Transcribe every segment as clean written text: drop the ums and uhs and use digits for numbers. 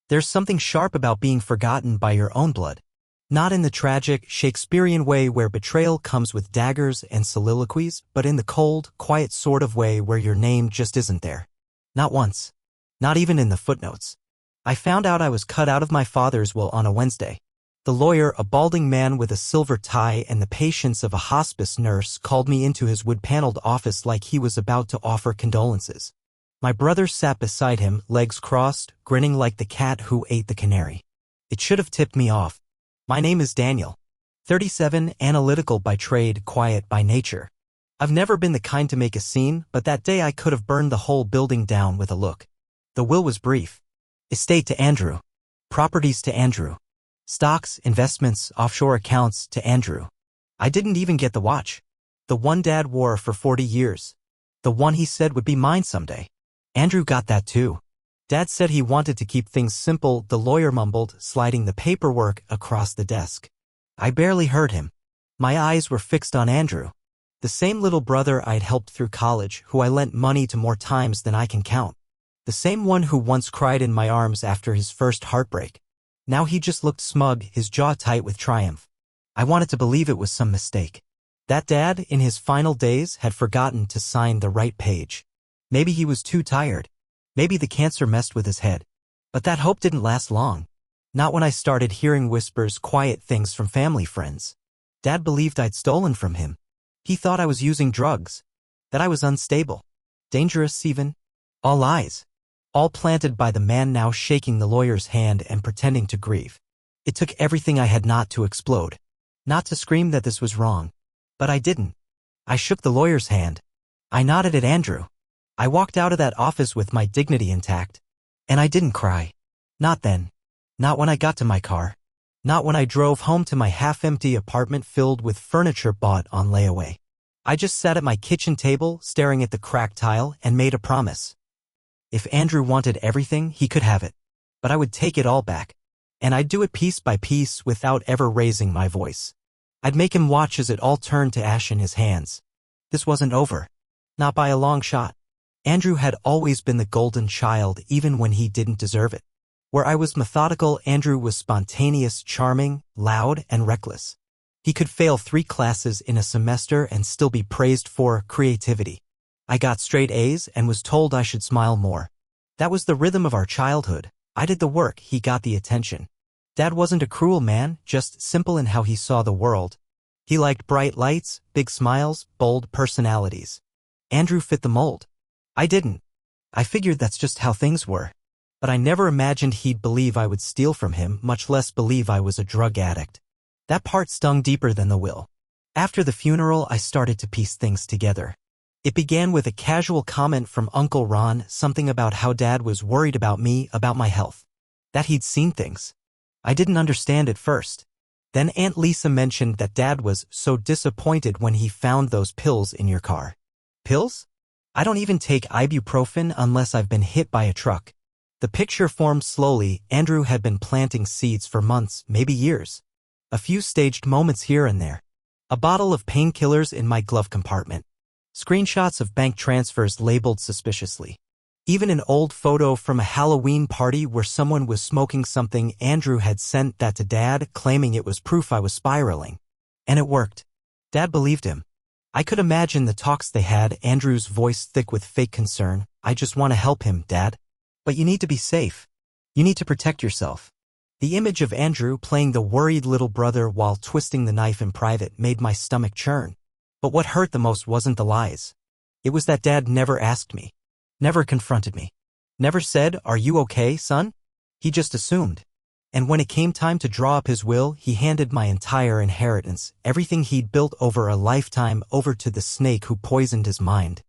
There's something sharp about being forgotten by your own blood. Not in the tragic, Shakespearean way where betrayal comes with daggers and soliloquies, but in the cold, quiet sort of way where your name just isn't there. Not once. Not even in the footnotes. I found out I was cut out of my father's will on a Wednesday. The lawyer, a balding man with a silver tie and the patience of a hospice nurse, called me into his wood-paneled office like he was about to offer condolences. My brother sat beside him, legs crossed, grinning like the cat who ate the canary. It should have tipped me off. My name is Daniel. 37, analytical by trade, quiet by nature. I've never been the kind to make a scene, but that day I could have burned the whole building down with a look. The will was brief. Estate to Andrew. Properties to Andrew. Stocks, investments, offshore accounts to Andrew. I didn't even get the watch. The one Dad wore for 40 years. The one he said would be mine someday. Andrew got that too. Dad said he wanted to keep things simple, the lawyer mumbled, sliding the paperwork across the desk. I barely heard him. My eyes were fixed on Andrew. The same little brother I'd helped through college, who I lent money to more times than I can count. The same one who once cried in my arms after his first heartbreak. Now he just looked smug, his jaw tight with triumph. I wanted to believe it was some mistake. That Dad, in his final days, had forgotten to sign the right page. Maybe he was too tired. Maybe the cancer messed with his head. But that hope didn't last long. Not when I started hearing whispers, quiet things from family friends. Dad believed I'd stolen from him. He thought I was using drugs. That I was unstable. Dangerous even. All lies. All planted by the man now shaking the lawyer's hand and pretending to grieve. It took everything I had not to explode. Not to scream that this was wrong. But I didn't. I shook the lawyer's hand. I nodded at Andrew. I walked out of that office with my dignity intact. And I didn't cry. Not then. Not when I got to my car. Not when I drove home to my half-empty apartment filled with furniture bought on layaway. I just sat at my kitchen table, staring at the cracked tile, and made a promise. If Andrew wanted everything, he could have it. But I would take it all back. And I'd do it piece by piece without ever raising my voice. I'd make him watch as it all turned to ash in his hands. This wasn't over. Not by a long shot. Andrew had always been the golden child even when he didn't deserve it. Where I was methodical, Andrew was spontaneous, charming, loud, and reckless. He could fail 3 classes in a semester and still be praised for creativity. I got straight A's and was told I should smile more. That was the rhythm of our childhood. I did the work, he got the attention. Dad wasn't a cruel man, just simple in how he saw the world. He liked bright lights, big smiles, bold personalities. Andrew fit the mold. I didn't. I figured that's just how things were. But I never imagined he'd believe I would steal from him, much less believe I was a drug addict. That part stung deeper than the will. After the funeral, I started to piece things together. It began with a casual comment from Uncle Ron, something about how Dad was worried about me, about my health. That he'd seen things. I didn't understand at first. Then Aunt Lisa mentioned that Dad was so disappointed when he found those pills in your car. Pills? I don't even take ibuprofen unless I've been hit by a truck. The picture formed slowly. Andrew had been planting seeds for months, maybe years. A few staged moments here and there. A bottle of painkillers in my glove compartment. Screenshots of bank transfers labeled suspiciously. Even an old photo from a Halloween party where someone was smoking something. Andrew had sent that to Dad, claiming it was proof I was spiraling. And it worked. Dad believed him. I could imagine the talks they had, Andrew's voice thick with fake concern. I just want to help him, Dad. But you need to be safe. You need to protect yourself. The image of Andrew playing the worried little brother while twisting the knife in private made my stomach churn. But what hurt the most wasn't the lies. It was that Dad never asked me. Never confronted me. Never said, "Are you okay, son?" He just assumed. And when it came time to draw up his will, he handed my entire inheritance, everything he'd built over a lifetime, over to the snake who poisoned his mind.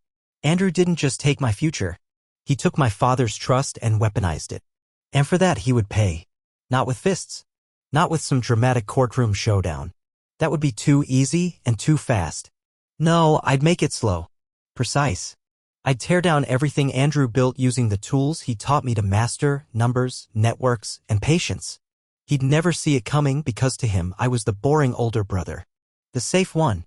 Andrew didn't just take my future. He took my father's trust and weaponized it. And for that he would pay. Not with fists. Not with some dramatic courtroom showdown. That would be too easy and too fast. No, I'd make it slow. Precise. I'd tear down everything Andrew built using the tools he taught me to master: numbers, networks, and patience. He'd never see it coming because to him I was the boring older brother. The safe one.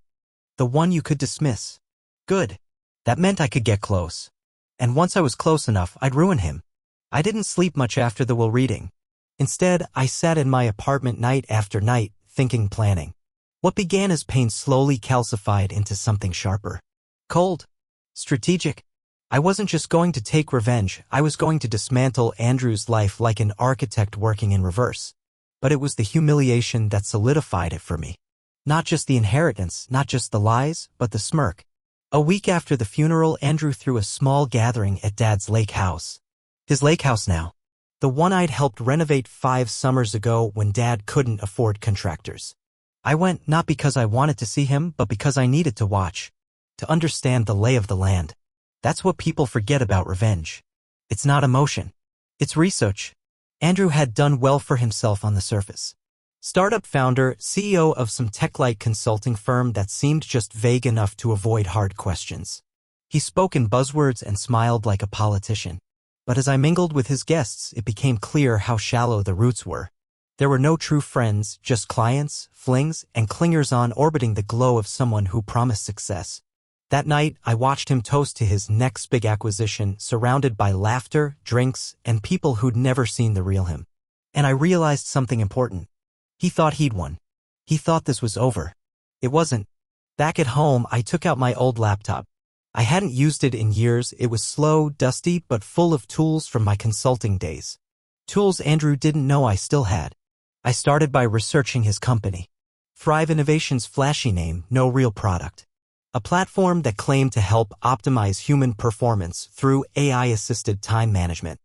The one you could dismiss. Good. That meant I could get close. And once I was close enough, I'd ruin him. I didn't sleep much after the will reading. Instead, I sat in my apartment night after night, thinking, planning. What began as pain slowly calcified into something sharper. Cold. Strategic. I wasn't just going to take revenge, I was going to dismantle Andrew's life like an architect working in reverse. But it was the humiliation that solidified it for me. Not just the inheritance, not just the lies, but the smirk. A week after the funeral, Andrew threw a small gathering at Dad's lake house. His lake house now. The one I'd helped renovate 5 summers ago when Dad couldn't afford contractors. I went not because I wanted to see him, but because I needed to watch. To understand the lay of the land. That's what people forget about revenge. It's not emotion. It's research. Andrew had done well for himself on the surface. Startup founder, CEO of some tech-like consulting firm that seemed just vague enough to avoid hard questions. He spoke in buzzwords and smiled like a politician. But as I mingled with his guests, it became clear how shallow the roots were. There were no true friends, just clients, flings, and clingers-on orbiting the glow of someone who promised success. That night, I watched him toast to his next big acquisition, surrounded by laughter, drinks, and people who'd never seen the real him. And I realized something important. He thought he'd won. He thought this was over. It wasn't. Back at home, I took out my old laptop. I hadn't used it in years. It was slow, dusty, but full of tools from my consulting days. Tools Andrew didn't know I still had. I started by researching his company. Thrive Innovation's flashy name, no real product. A platform that claimed to help optimize human performance through AI-assisted time management.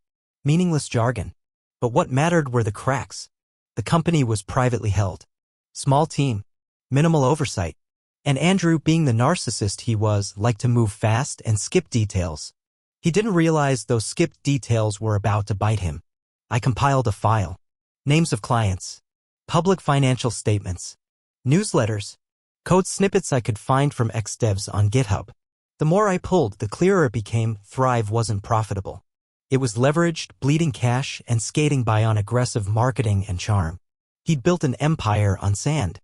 Meaningless jargon. But what mattered were the cracks. The company was privately held. Small team. Minimal oversight. And Andrew, being the narcissist he was, liked to move fast and skip details. He didn't realize those skipped details were about to bite him. I compiled a file. Names of clients. Public financial statements. Newsletters. Code snippets I could find from ex-devs on GitHub. The more I pulled, the clearer it became Thrive wasn't profitable. It was leveraged, bleeding cash, and skating by on aggressive marketing and charm. He'd built an empire on sand.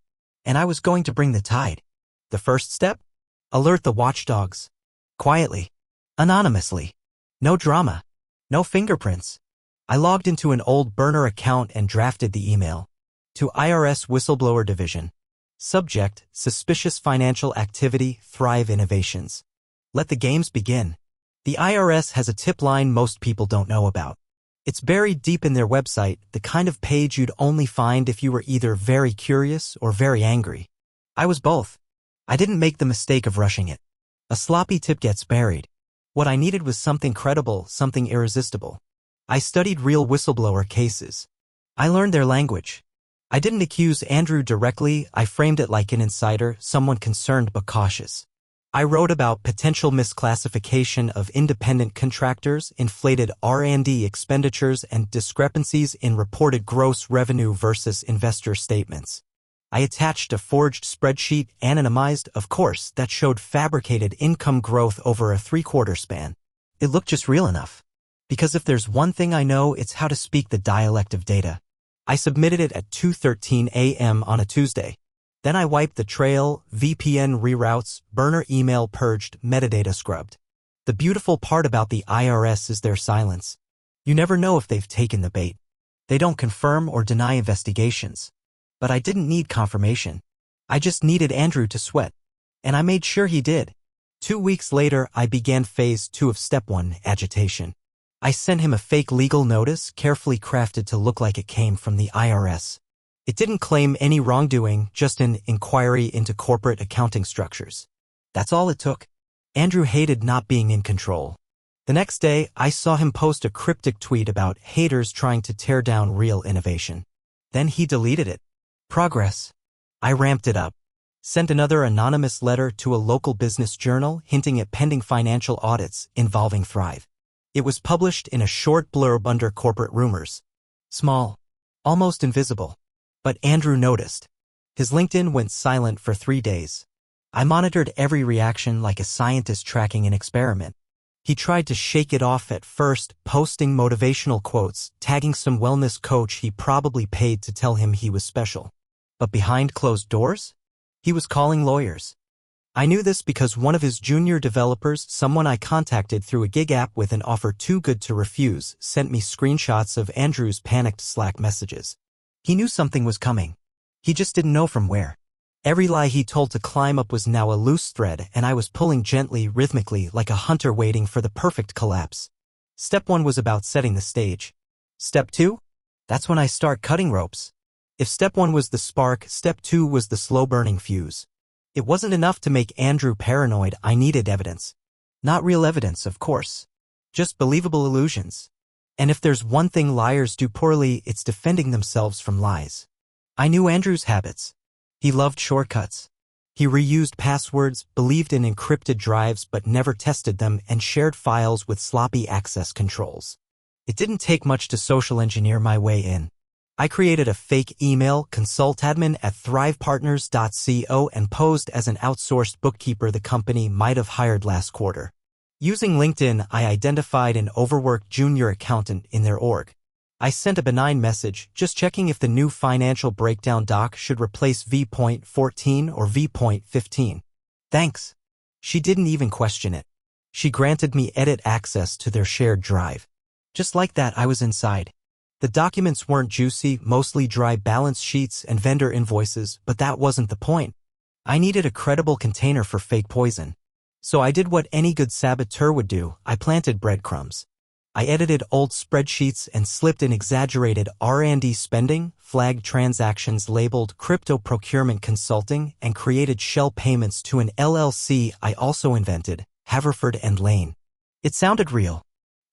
And I was going to bring the tide. The first step? Alert the watchdogs. Quietly. Anonymously. No drama. No fingerprints. I logged into an old burner account and drafted the email. To IRS Whistleblower Division. Subject, Suspicious Financial Activity, Thrive Innovations. Let the games begin. The IRS has a tip line most people don't know about. It's buried deep in their website, the kind of page you'd only find if you were either very curious or very angry. I was both. I didn't make the mistake of rushing it. A sloppy tip gets buried. What I needed was something credible, something irresistible. I studied real whistleblower cases. I learned their language. I didn't accuse Andrew directly, I framed it like an insider, someone concerned but cautious. I wrote about potential misclassification of independent contractors, inflated R&D expenditures, and discrepancies in reported gross revenue versus investor statements. I attached a forged spreadsheet, anonymized, of course, that showed fabricated income growth over a 3-quarter span. It looked just real enough. Because if there's one thing I know, it's how to speak the dialect of data. I submitted it at 2:13 a.m. on a Tuesday. Then I wiped the trail, VPN reroutes, burner email purged, metadata scrubbed. The beautiful part about the IRS is their silence. You never know if they've taken the bait. They don't confirm or deny investigations. But I didn't need confirmation. I just needed Andrew to sweat. And I made sure he did. 2 weeks later, I began phase 2 of step 1, agitation. I sent him a fake legal notice, carefully crafted to look like it came from the IRS. It didn't claim any wrongdoing, just an inquiry into corporate accounting structures. That's all it took. Andrew hated not being in control. The next day, I saw him post a cryptic tweet about haters trying to tear down real innovation. Then he deleted it. Progress. I ramped it up. Sent another anonymous letter to a local business journal hinting at pending financial audits involving Thrive. It was published in a short blurb under corporate rumors. Small. Almost invisible. But Andrew noticed. His LinkedIn went silent for 3 days. I monitored every reaction like a scientist tracking an experiment. He tried to shake it off at first, posting motivational quotes, tagging some wellness coach he probably paid to tell him he was special. But behind closed doors? He was calling lawyers. I knew this because one of his junior developers, someone I contacted through a gig app with an offer too good to refuse, sent me screenshots of Andrew's panicked Slack messages. He knew something was coming. He just didn't know from where. Every lie he told to climb up was now a loose thread, and I was pulling gently, rhythmically, like a hunter waiting for the perfect collapse. Step 1 was about setting the stage. Step 2? That's when I start cutting ropes. If Step 1 was the spark, Step 2 was the slow-burning fuse. It wasn't enough to make Andrew paranoid. I needed evidence. Not real evidence, of course. Just believable illusions. And if there's one thing liars do poorly, it's defending themselves from lies. I knew Andrew's habits. He loved shortcuts. He reused passwords, believed in encrypted drives but never tested them, and shared files with sloppy access controls. It didn't take much to social engineer my way in. I created a fake email, consultadmin@thrivepartners.co, and posed as an outsourced bookkeeper the company might have hired last quarter. Using LinkedIn, I identified an overworked junior accountant in their org. I sent a benign message, just checking if the new financial breakdown doc should replace V.14 or V.15. Thanks. She didn't even question it. She granted me edit access to their shared drive. Just like that, I was inside. The documents weren't juicy, mostly dry balance sheets and vendor invoices, but that wasn't the point. I needed a credible container for fake poison. So I did what any good saboteur would do. I planted breadcrumbs. I edited old spreadsheets and slipped in exaggerated R&D spending, flagged transactions labeled crypto procurement consulting, and created shell payments to an LLC I also invented, Haverford and Lane. It sounded real.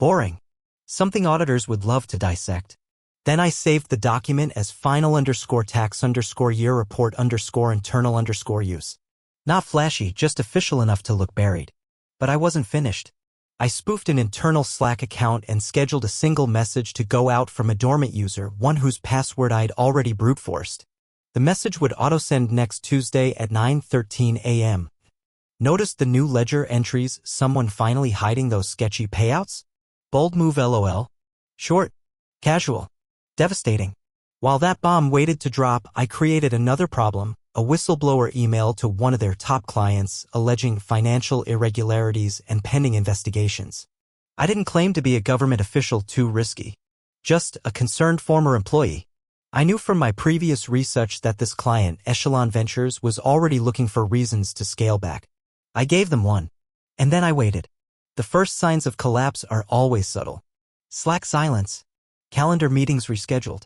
Boring. Something auditors would love to dissect. Then I saved the document as final_tax_year report_internal_use. Not flashy, just official enough to look buried. But I wasn't finished. I spoofed an internal Slack account and scheduled a single message to go out from a dormant user, one whose password I'd already brute-forced. The message would auto-send next Tuesday at 9:13 a.m. Noticed the new ledger entries, someone finally hiding those sketchy payouts? Bold move LOL. Short. Casual. Devastating. While that bomb waited to drop, I created another problem, a whistleblower email to one of their top clients alleging financial irregularities and pending investigations. I didn't claim to be a government official, too risky. Just a concerned former employee. I knew from my previous research that this client, Echelon Ventures, was already looking for reasons to scale back. I gave them one. And then I waited. The first signs of collapse are always subtle. Slack silence. Calendar meetings rescheduled.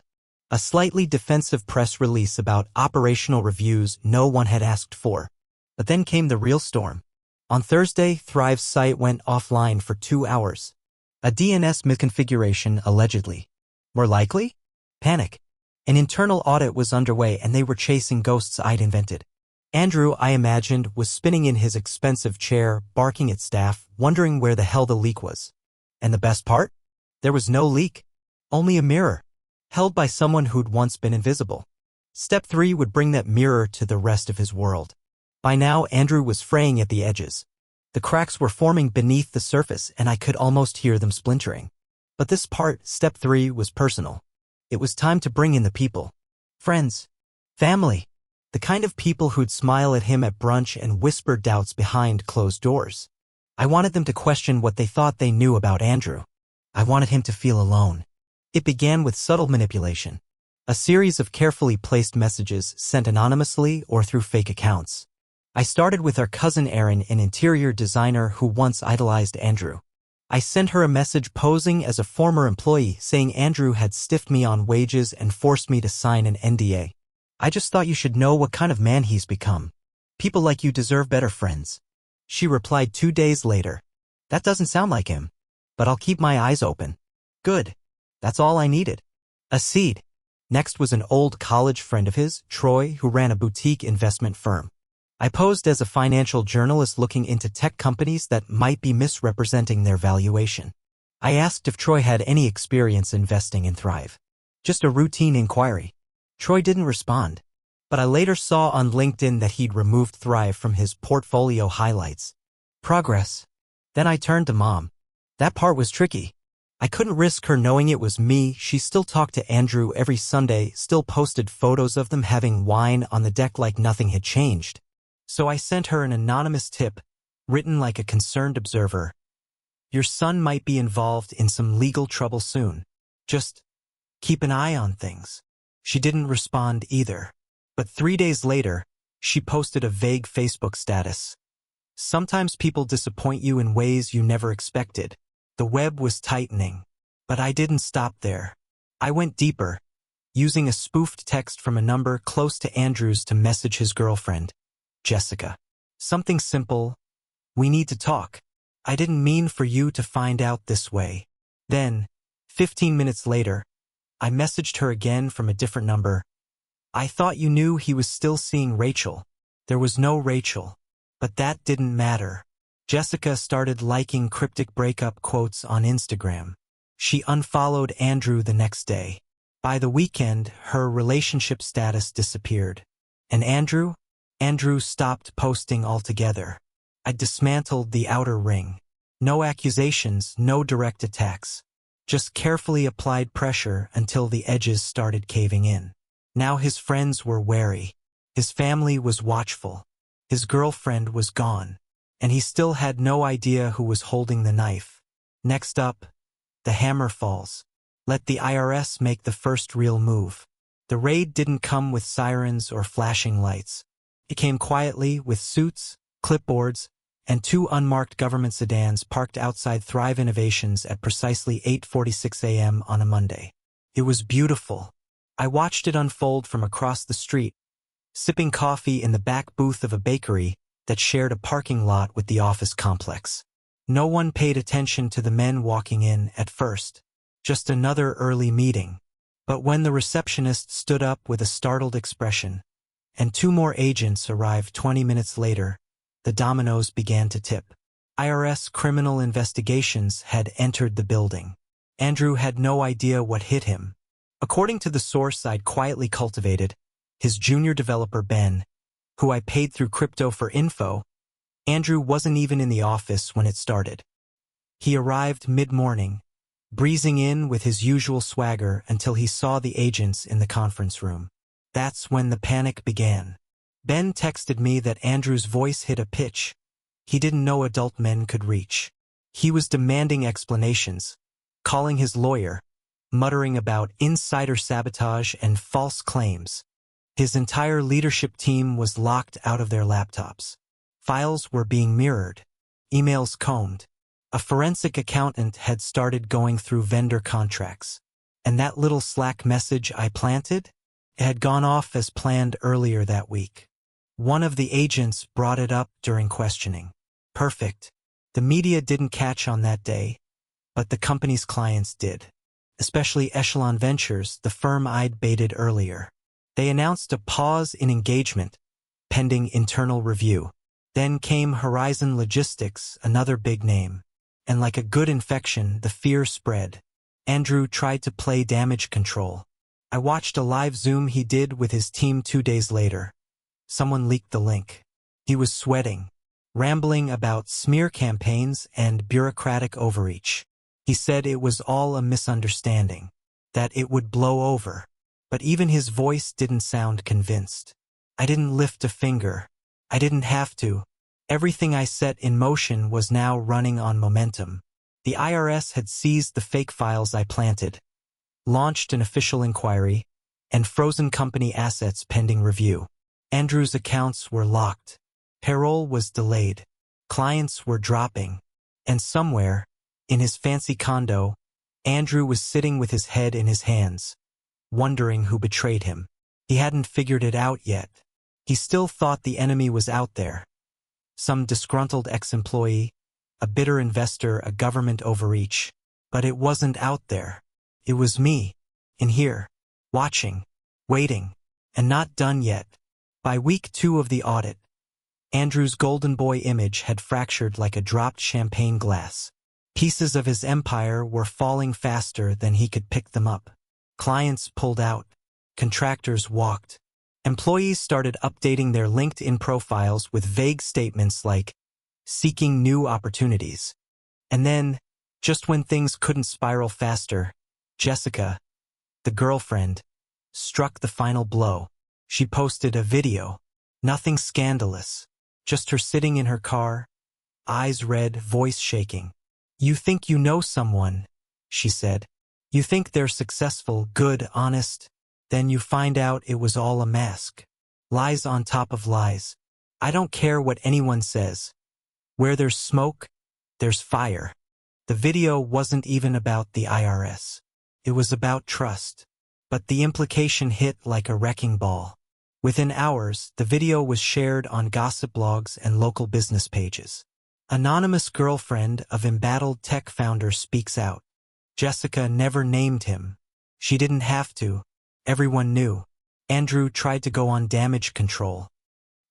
A slightly defensive press release about operational reviews no one had asked for. But then came the real storm. On Thursday, Thrive's site went offline for 2 hours. A DNS misconfiguration, allegedly. More likely? Panic. An internal audit was underway and they were chasing ghosts I'd invented. Andrew, I imagined, was spinning in his expensive chair, barking at staff, wondering where the hell the leak was. And the best part? There was no leak. Only a mirror. Held by someone who'd once been invisible. Step 3 would bring that mirror to the rest of his world. By now, Andrew was fraying at the edges. The cracks were forming beneath the surface and I could almost hear them splintering. But this part, Step 3, was personal. It was time to bring in the people. Friends. Family. The kind of people who'd smile at him at brunch and whisper doubts behind closed doors. I wanted them to question what they thought they knew about Andrew. I wanted him to feel alone. It began with subtle manipulation. A series of carefully placed messages sent anonymously or through fake accounts. I started with our cousin Erin, an interior designer who once idolized Andrew. I sent her a message posing as a former employee saying Andrew had stiffed me on wages and forced me to sign an NDA. I just thought you should know what kind of man he's become. People like you deserve better friends. She replied 2 days later. That doesn't sound like him. But I'll keep my eyes open. Good. That's all I needed. A seed. Next was an old college friend of his, Troy, who ran a boutique investment firm. I posed as a financial journalist looking into tech companies that might be misrepresenting their valuation. I asked if Troy had any experience investing in Thrive. Just a routine inquiry. Troy didn't respond. But I later saw on LinkedIn that he'd removed Thrive from his portfolio highlights. Progress. Then I turned to Mom. That part was tricky. I couldn't risk her knowing it was me. She still talked to Andrew every Sunday, still posted photos of them having wine on the deck like nothing had changed. So I sent her an anonymous tip, written like a concerned observer. Your son might be involved in some legal trouble soon. Just keep an eye on things. She didn't respond either. But 3 days later, she posted a vague Facebook status. Sometimes people disappoint you in ways you never expected. The web was tightening. But I didn't stop there. I went deeper, using a spoofed text from a number close to Andrew's to message his girlfriend, Jessica. Something simple. We need to talk. I didn't mean for you to find out this way. Then, 15 minutes later, I messaged her again from a different number. I thought you knew he was still seeing Rachel. There was no Rachel. But that didn't matter. Jessica started liking cryptic breakup quotes on Instagram. She unfollowed Andrew the next day. By the weekend, her relationship status disappeared. And Andrew stopped posting altogether. I dismantled the outer ring. No accusations, no direct attacks. Just carefully applied pressure until the edges started caving in. Now his friends were wary. His family was watchful. His girlfriend was gone. And he still had no idea who was holding the knife. Next up, the hammer falls. Let the IRS make the first real move. The raid didn't come with sirens or flashing lights. It came quietly with suits, clipboards, and 2 unmarked government sedans parked outside Thrive Innovations at precisely 8:46 a.m. on a Monday. It was beautiful. I watched it unfold from across the street, sipping coffee in the back booth of a bakery that shared a parking lot with the office complex. No one paid attention to the men walking in at first. Just another early meeting. But when the receptionist stood up with a startled expression, and 2 more agents arrived 20 minutes later, the dominoes began to tip. IRS criminal investigations had entered the building. Andrew had no idea what hit him. According to the source I'd quietly cultivated, his junior developer Ben, who I paid through crypto for info, Andrew wasn't even in the office when it started. He arrived mid-morning, breezing in with his usual swagger until he saw the agents in the conference room. That's when the panic began. Ben texted me that Andrew's voice hit a pitch he didn't know adult men could reach. He was demanding explanations, calling his lawyer, muttering about insider sabotage and false claims. His entire leadership team was locked out of their laptops. Files were being mirrored, emails combed. A forensic accountant had started going through vendor contracts. And that little Slack message I planted? It had gone off as planned earlier that week. One of the agents brought it up during questioning. Perfect. The media didn't catch on that day, but the company's clients did. Especially Echelon Ventures, the firm I'd baited earlier. They announced a pause in engagement, pending internal review. Then came Horizon Logistics, another big name. And like a good infection, the fear spread. Andrew tried to play damage control. I watched a live Zoom he did with his team 2 days later. Someone leaked the link. He was sweating, rambling about smear campaigns and bureaucratic overreach. He said it was all a misunderstanding, that it would blow over. But even his voice didn't sound convinced. I didn't lift a finger. I didn't have to. Everything I set in motion was now running on momentum. The IRS had seized the fake files I planted, launched an official inquiry, and frozen company assets pending review. Andrew's accounts were locked. Payroll was delayed. Clients were dropping. And somewhere, in his fancy condo, Andrew was sitting with his head in his hands, wondering who betrayed him. He hadn't figured it out yet. He still thought the enemy was out there. Some disgruntled ex-employee, a bitter investor, a government overreach. But it wasn't out there. It was me, in here, watching, waiting, and not done yet. By week 2 of the audit, Andrew's golden boy image had fractured like a dropped champagne glass. Pieces of his empire were falling faster than he could pick them up. Clients pulled out. Contractors walked. Employees started updating their LinkedIn profiles with vague statements like, seeking new opportunities. And then, just when things couldn't spiral faster, Jessica, the girlfriend, struck the final blow. She posted a video. Nothing scandalous. Just her sitting in her car, eyes red, voice shaking. "You think you know someone," she said. "You think they're successful, good, honest. Then you find out it was all a mask. Lies on top of lies. I don't care what anyone says. Where there's smoke, there's fire." The video wasn't even about the IRS. It was about trust. But the implication hit like a wrecking ball. Within hours, the video was shared on gossip blogs and local business pages. Anonymous girlfriend of embattled tech founder speaks out. Jessica never named him. She didn't have to. Everyone knew. Andrew tried to go on damage control.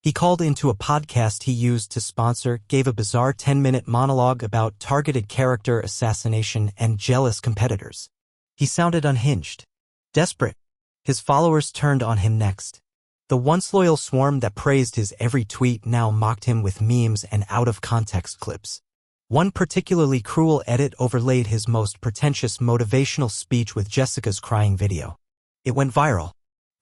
He called into a podcast he used to sponsor, gave a bizarre 10-minute monologue about targeted character assassination and jealous competitors. He sounded unhinged. Desperate. His followers turned on him next. The once loyal swarm that praised his every tweet now mocked him with memes and out-of-context clips. One particularly cruel edit overlaid his most pretentious motivational speech with Jessica's crying video. It went viral.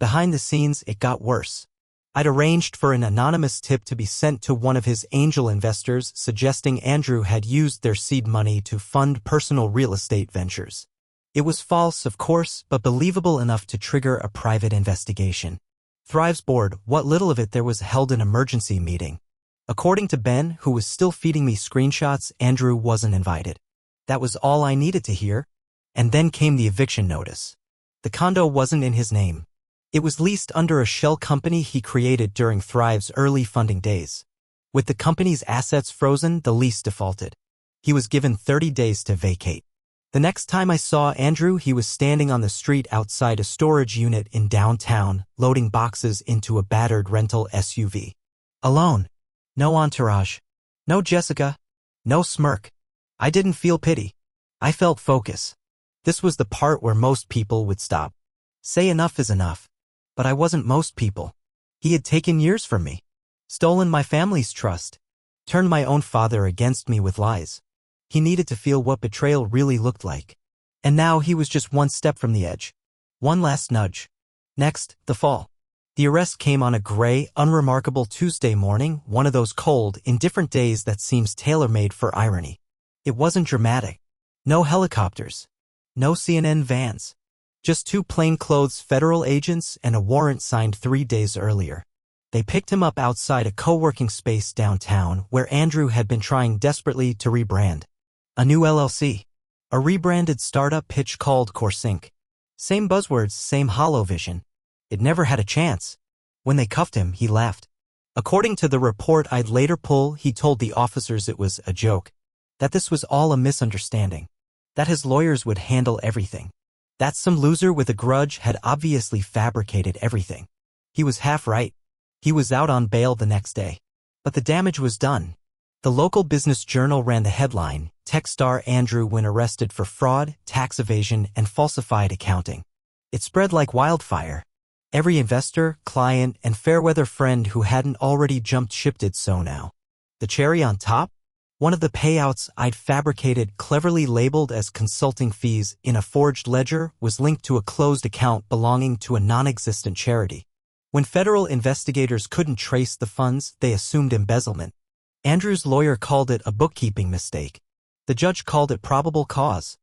Behind the scenes, it got worse. I'd arranged for an anonymous tip to be sent to one of his angel investors, suggesting Andrew had used their seed money to fund personal real estate ventures. It was false, of course, but believable enough to trigger a private investigation. Thrive's board, what little of it there was, held an emergency meeting. According to Ben, who was still feeding me screenshots, Andrew wasn't invited. That was all I needed to hear. And then came the eviction notice. The condo wasn't in his name. It was leased under a shell company he created during Thrive's early funding days. With the company's assets frozen, the lease defaulted. He was given 30 days to vacate. The next time I saw Andrew, he was standing on the street outside a storage unit in downtown, loading boxes into a battered rental SUV. Alone. No entourage. No Jessica. No smirk. I didn't feel pity. I felt focus. This was the part where most people would stop. Say enough is enough. But I wasn't most people. He had taken years from me. Stolen my family's trust. Turned my own father against me with lies. He needed to feel what betrayal really looked like. And now he was just one step from the edge. One last nudge. Next, the fall. The arrest came on a gray, unremarkable Tuesday morning, one of those cold, indifferent days that seems tailor-made for irony. It wasn't dramatic. No helicopters. No CNN vans. Just two plainclothes federal agents and a warrant signed 3 days earlier. They picked him up outside a co-working space downtown where Andrew had been trying desperately to rebrand. A new LLC. A rebranded startup pitch called CourseInc. Same buzzwords, same hollow vision. It never had a chance. When they cuffed him, he laughed. According to the report I'd later pull, he told the officers it was a joke. That this was all a misunderstanding. That his lawyers would handle everything. That some loser with a grudge had obviously fabricated everything. He was half right. He was out on bail the next day. But the damage was done. The local business journal ran the headline, "Tech star Andrew Wynn arrested for fraud, tax evasion, and falsified accounting." It spread like wildfire. Every investor, client, and fair-weather friend who hadn't already jumped ship did so now. The cherry on top? One of the payouts I'd fabricated, cleverly labeled as consulting fees in a forged ledger, was linked to a closed account belonging to a non-existent charity. When federal investigators couldn't trace the funds, they assumed embezzlement. Andrew's lawyer called it a bookkeeping mistake. The judge called it probable cause.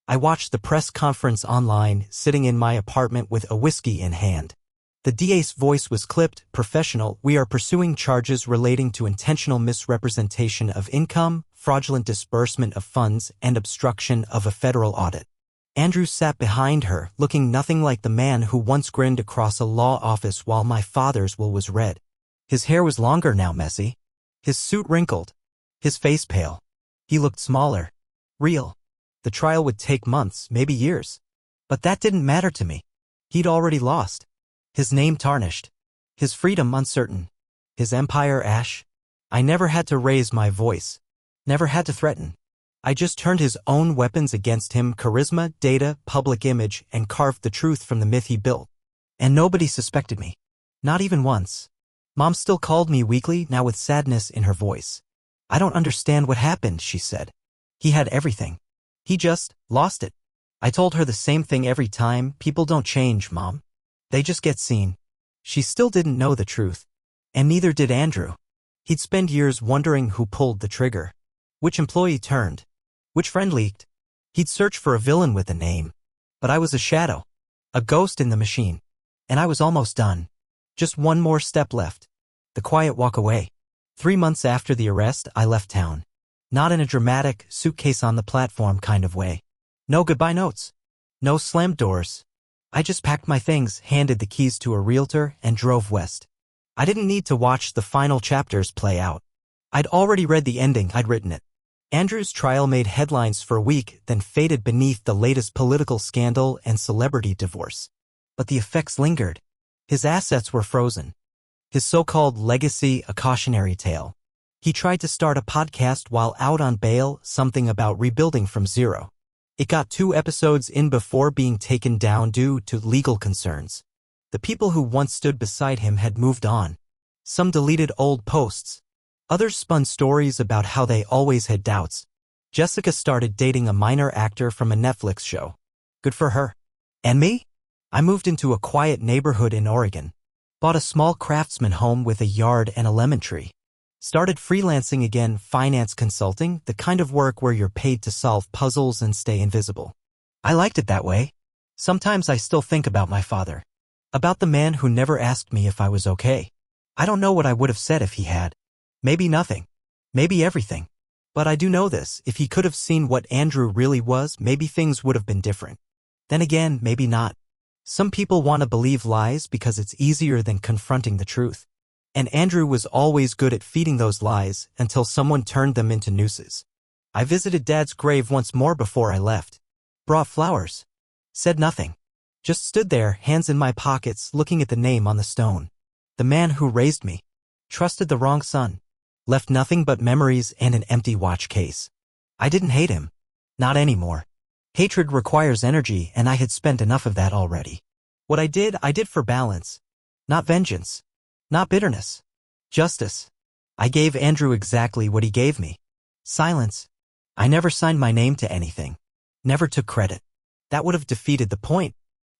I watched the press conference online, sitting in my apartment with a whiskey in hand. The DA's voice was clipped, professional. "We are pursuing charges relating to intentional misrepresentation of income, fraudulent disbursement of funds, and obstruction of a federal audit." Andrew sat behind her, looking nothing like the man who once grinned across a law office while my father's will was red. His hair was longer now, messy. His suit wrinkled. His face pale. He looked smaller. Real. The trial would take months, maybe years. But that didn't matter to me. He'd already lost. His name tarnished. His freedom uncertain. His empire ash. I never had to raise my voice. Never had to threaten. I just turned his own weapons against him: charisma, data, public image, and carved the truth from the myth he built. And nobody suspected me. Not even once. Mom still called me weekly, now with sadness in her voice. "I don't understand what happened," she said. "He had everything. He just lost it." I told her the same thing every time: "People don't change, Mom. They just get seen." She still didn't know the truth. And neither did Andrew. He'd spend years wondering who pulled the trigger. Which employee turned? Which friend leaked? He'd search for a villain with a name. But I was a shadow. A ghost in the machine. And I was almost done. Just one more step left. The quiet walk away. 3 months after the arrest, I left town. Not in a dramatic, suitcase on the platform kind of way. No goodbye notes. No slammed doors. I just packed my things, handed the keys to a realtor, and drove west. I didn't need to watch the final chapters play out. I'd already read the ending, I'd written it. Andrew's trial made headlines for a week, then faded beneath the latest political scandal and celebrity divorce. But the effects lingered. His assets were frozen. His so-called legacy a cautionary tale. He tried to start a podcast while out on bail, something about rebuilding from zero. It got 2 episodes in before being taken down due to legal concerns. The people who once stood beside him had moved on. Some deleted old posts. Others spun stories about how they always had doubts. Jessica started dating a minor actor from a Netflix show. Good for her. And me? I moved into a quiet neighborhood in Oregon. Bought a small craftsman home with a yard and a lemon tree. Started freelancing again, finance consulting, the kind of work where you're paid to solve puzzles and stay invisible. I liked it that way. Sometimes I still think about my father. About the man who never asked me if I was okay. I don't know what I would have said if he had. Maybe nothing. Maybe everything. But I do know this, if he could have seen what Andrew really was, maybe things would have been different. Then again, maybe not. Some people want to believe lies because it's easier than confronting the truth. And Andrew was always good at feeding those lies until someone turned them into nooses. I visited Dad's grave once more before I left. Brought flowers. Said nothing. Just stood there, hands in my pockets, looking at the name on the stone. The man who raised me. Trusted the wrong son. Left nothing but memories and an empty watch case. I didn't hate him. Not anymore. Hatred requires energy, and I had spent enough of that already. What I did for balance. Not vengeance. Not bitterness. Justice. I gave Andrew exactly what he gave me. Silence. I never signed my name to anything. Never took credit. That would have defeated the point.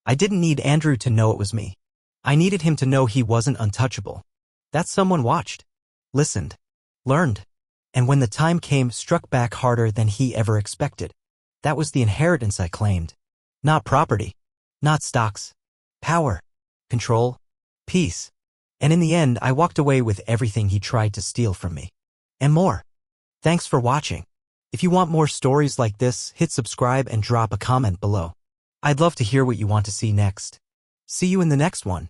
I didn't need Andrew to know it was me. I needed him to know he wasn't untouchable. That someone watched. Listened. Learned. And when the time came, struck back harder than he ever expected. That was the inheritance I claimed. Not property. Not stocks. Power. Control. Peace. And in the end, I walked away with everything he tried to steal from me. And more. Thanks for watching. If you want more stories like this, hit subscribe and drop a comment below. I'd love to hear what you want to see next. See you in the next one.